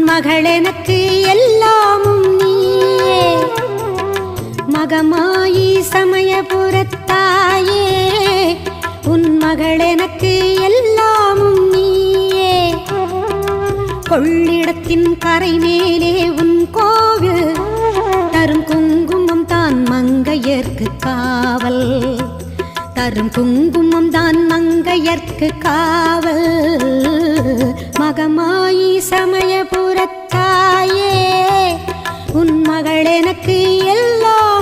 மகள் எனக்கு எல்லாமும் நீயே. மகமாயி சமயபுரத்தாயே, உன் மகள் எனக்கு எல்லாமும் நீயே. கொள்ளிடத்தின் கரை மேலே உன் கோவில், தரும் குங்குமம் தான் மங்கையர்க்கு காவல். தரும் குங்குமம் தான் மங்கையர்க்கு காவல். மகமாயி சமயபுரத்தாயே, உன் மகள் எனக்கு எல்லாம்